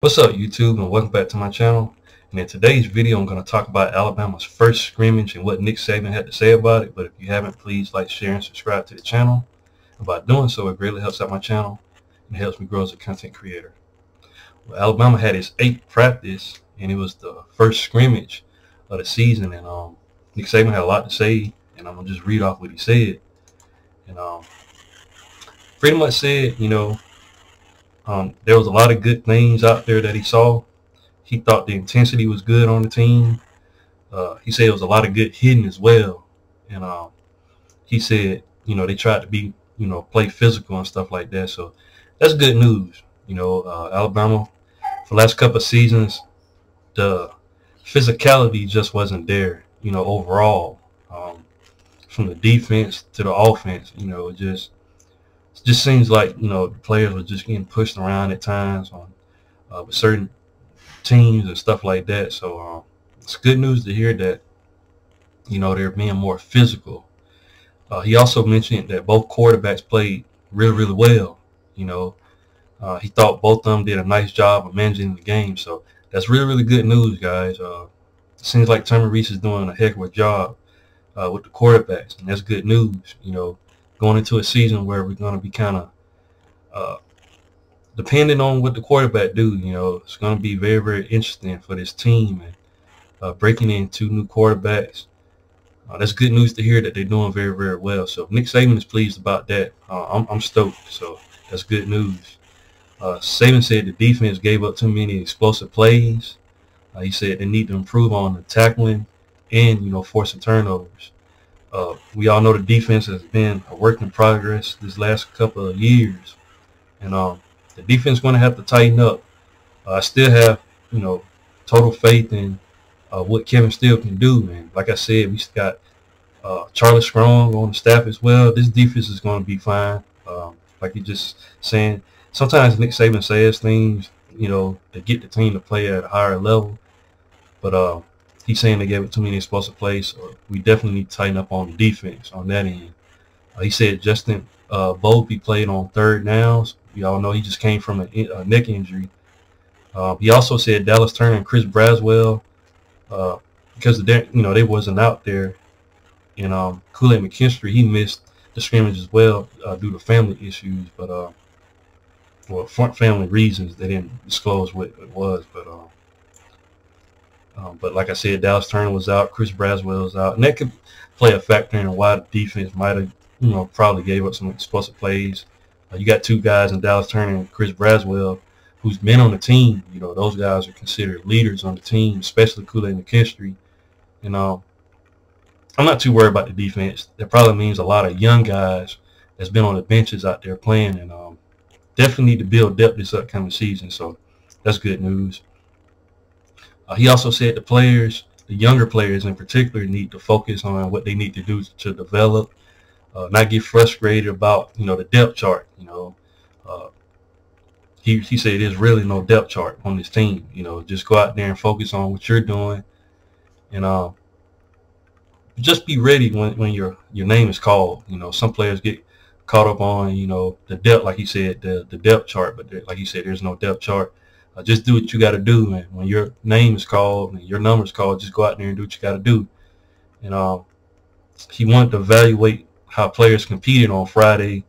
What's up, YouTube, and welcome back to my channel. And in today's video, I'm going to talk about Alabama's first scrimmage and what Nick Saban had to say about it. But if you haven't, please like, share, and subscribe to the channel. And by doing so, it greatly helps out my channel and helps me grow as a content creator. Well, Alabama had its 8th practice, and it was the first scrimmage of the season. And Nick Saban had a lot to say, and I'm going to just read off what he said. And pretty much said, there was a lot of good things out there that he saw. He thought the intensity was good on the team. He said it was a lot of good hitting as well. And he said, they tried to be, play physical and stuff like that. So that's good news. Alabama, for the last couple of seasons, the physicality just wasn't there, overall. From the defense to the offense, it just seems like the players were just getting pushed around at times on with certain teams and stuff like that. So it's good news to hear that they're being more physical. He also mentioned that both quarterbacks played really well. He thought both of them did a nice job of managing the game. So that's really good news, guys. It seems like Tommy Rees is doing a heck of a job with the quarterbacks, and that's good news. Going into a season where we're going to be kind of depending on what the quarterback do. It's going to be very interesting for this team, and breaking in 2 new quarterbacks. That's good news to hear that they're doing very well. So if Nick Saban is pleased about that, I'm stoked. So that's good news. Saban said the defense gave up too many explosive plays. He said they need to improve on the tackling and forcing turnovers. We all know the defense has been a work in progress this last couple of years, and the defense is going to have to tighten up. I still have total faith in what Kevin Steele can do, and like I said, we got Charlie Strong on the staff as well. This defense is going to be fine. Like you just saying, sometimes Nick Saban says things to get the team to play at a higher level, but he's saying they gave it too many explosive plays, so we definitely need to tighten up on the defense on that end. He said Justin Bowlby played on 3rd downs. We all know he just came from a neck injury. He also said Dallas Turner and Chris Braswell, because they wasn't out there, and Kool-Aid McKinstry, he missed the scrimmage as well due to family issues, but family reasons. They didn't disclose what it was, but like I said, Dallas Turner was out, Chris Braswell was out, and that could play a factor in why the defense might have, probably gave up some explosive plays. You got 2 guys in Dallas Turner and Chris Braswell who's been on the team. Those guys are considered leaders on the team, especially Kool-Aid McKinstry. And I'm not too worried about the defense. That probably means a lot of young guys that's been on the benches out there playing, and definitely need to build depth this upcoming season. So that's good news. He also said the younger players in particular, need to focus on what they need to do to develop, not get frustrated about, the depth chart. He said there's really no depth chart on this team. Just go out there and focus on what you're doing, and just be ready when your name is called. Some players get caught up on, the depth, like he said, the depth chart, but like he said, there's no depth chart. Just do what you got to do, man. When your name is called and your number is called, just go out there and do what you got to do. And he wanted to evaluate how players competed on Friday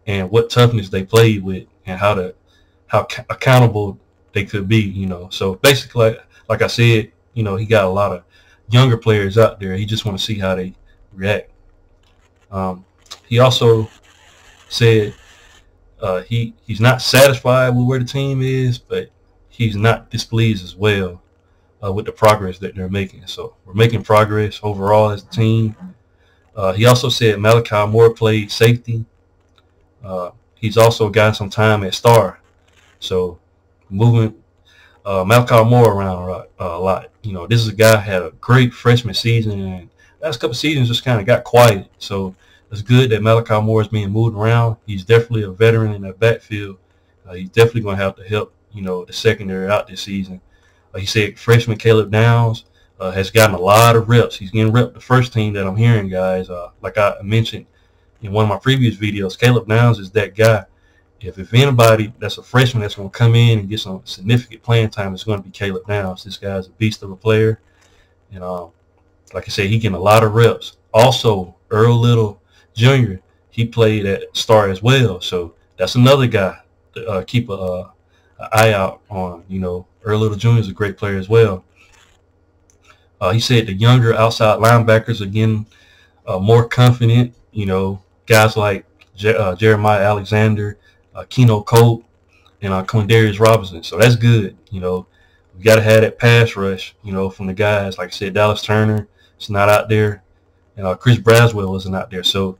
and what toughness they played with, and how accountable they could be. So basically, like I said, he got a lot of younger players out there. He just want to see how they react. He also said he's not satisfied with where the team is, but he's not displeased as well with the progress that they're making. So we're making progress overall as a team. He also said Malachi Moore played safety. He's also got some time at star. So moving Malachi Moore around a lot. This is a guy who had a great freshman season, and last couple of seasons just kind of got quiet. So it's good that Malachi Moore is being moved around. He's definitely a veteran in that backfield. He's definitely going to have to help, the secondary out this season. He said freshman Caleb Downs has gotten a lot of reps. He's getting rep the first team that I'm hearing, guys. Like I mentioned in one of my previous videos, Caleb Downs is that guy. if anybody that's a freshman that's going to come in and get some significant playing time, it's going to be Caleb Downs. This guy's a beast of a player. And like I said, he getting a lot of reps. Also, Earl Little Jr., he played at Star as well. So that's another guy to keep an eye out on. Earl Little Jr. is a great player as well. He said the younger outside linebackers are getting more confident. Guys like Jeremiah Alexander, Keno Colt, and Quindarius Robinson. So that's good. We got to have that pass rush, from the guys. Like I said, Dallas Turner is not out there, and Chris Braswell isn't out there. So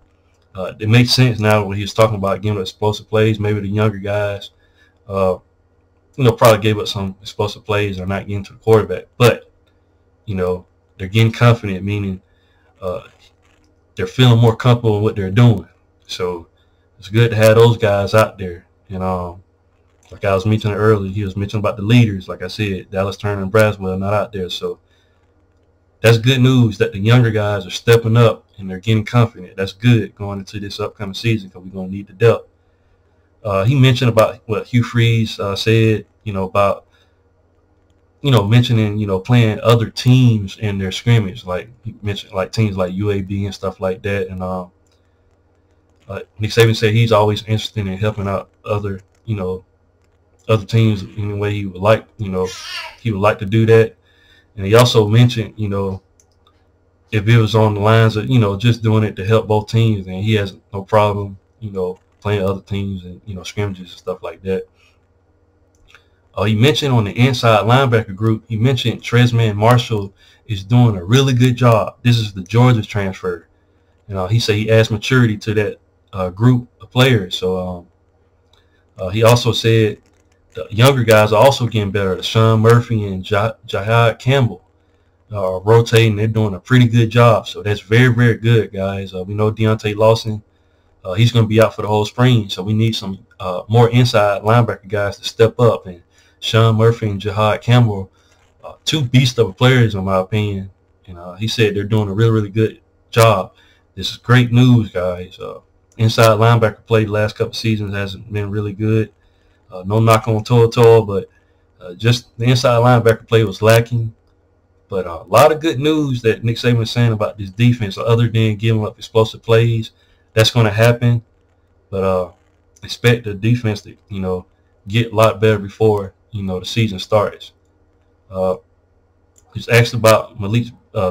it makes sense now when he was talking about giving up explosive plays. Maybe the younger guys, probably gave up some explosive plays or not getting to the quarterback. But, they're getting confident, meaning they're feeling more comfortable in what they're doing. So it's good to have those guys out there. And like I was mentioning earlier, he was mentioning about the leaders. Like I said, Dallas Turner and Braswell not out there. So that's good news that the younger guys are stepping up and they're getting confident. That's good going into this upcoming season because we're going to need the depth. He mentioned about what Hugh Freeze said, about, mentioning, playing other teams in their scrimmage. Like he mentioned, like teams like UAB and stuff like that. And Nick Saban said he's always interested in helping out other other teams in the way he would like, he would like to do that. And he also mentioned, if it was on the lines of, just doing it to help both teams, then he has no problem, playing other teams and, scrimmages and stuff like that. He mentioned on the inside linebacker group, he mentioned Tresman Marshall is doing a really good job. This is the Georgia transfer. He said he adds maturity to that group of players. So he also said the younger guys are also getting better. Sean Murphy and Jahad Campbell are rotating. They're doing a pretty good job. So that's very, very good, guys. We know Deontay Lawson, he's going to be out for the whole spring. So we need some more inside linebacker guys to step up. And Sean Murphy and Jahad Campbell, two beasts of players, in my opinion. And he said they're doing a really, really good job. This is great news, guys. Inside linebacker play the last couple seasons hasn't been really good. No knock on Toa, but just the inside linebacker play was lacking. But a lot of good news that Nick Saban is saying about this defense, other than giving up explosive plays. That's going to happen. But expect the defense to, get a lot better before, the season starts. He's asked about Malik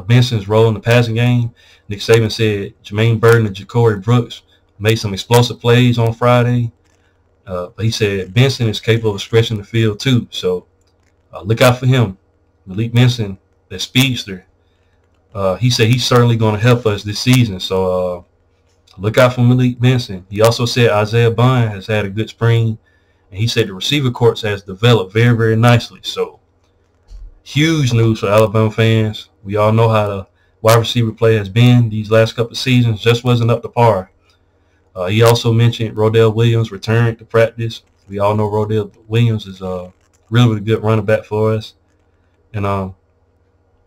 Benson's role in the passing game. Nick Saban said Jermaine Burton and Ja'Cory Brooks made some explosive plays on Friday. But he said Benson is capable of stretching the field too. So look out for him. Malik Benson, that speedster. He said he's certainly going to help us this season. So look out for Malik Benson. He also said Isaiah Bond has had a good spring. And he said the receiver corps has developed very, very nicely. So huge news for Alabama fans. We all know how the wide receiver play has been these last couple of seasons. Just wasn't up to par. He also mentioned Rodell Williams returned to practice. We all know Rodell Williams is a really, really good running back for us. And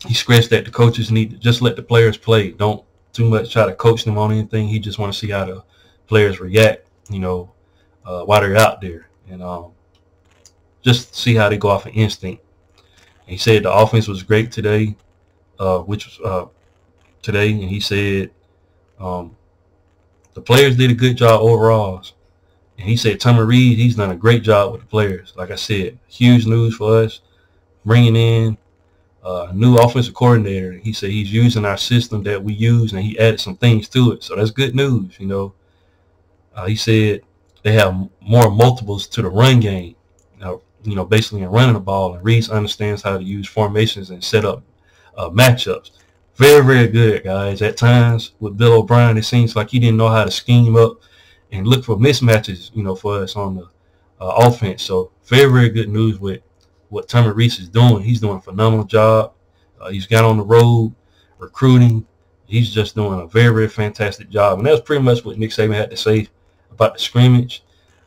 he stressed that the coaches need to just let the players play. Don't too much try to coach them on anything. He just want to see how the players react, while they're out there. And just see how they go off of instinct. And he said the offense was great today, which was today. And he said the players did a good job overall. And he said Tommy Reed, he's done a great job with the players. Like I said, huge news for us. Bringing in a new offensive coordinator. He said he's using our system that we use, and he added some things to it. So that's good news, He said they have more multiples to the run game, basically in running the ball. And Reed understands how to use formations and set up matchups. Very, very good, guys. At times with Bill O'Brien, it seems like he didn't know how to scheme up and look for mismatches, for us on the offense. So very, very good news with what Tommy Rees is doing. He's doing a phenomenal job. He's got on the road recruiting. He's just doing a very, very fantastic job. And that's pretty much what Nick Saban had to say about the scrimmage.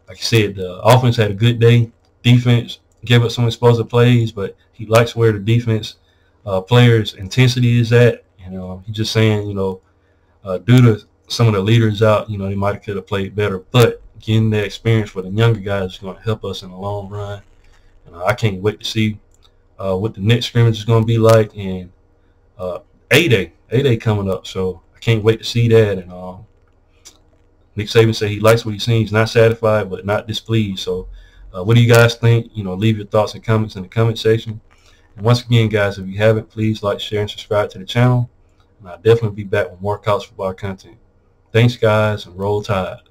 Like I said, the offense had a good day. Defense gave up some explosive plays, but he likes where the defense players' intensity is at. He's just saying, due to some of the leaders out, they might have could have played better. But getting that experience for the younger guys is going to help us in the long run. And I can't wait to see what the next scrimmage is going to be like. And A-Day coming up, so I can't wait to see that. And Nick Saban said he likes what he's seen. He's not satisfied, but not displeased. So what do you guys think? Leave your thoughts and comments in the comment section. And once again, guys, if you haven't, please like, share, and subscribe to the channel. And I'll definitely be back with more college football content. Thanks, guys, and roll tide.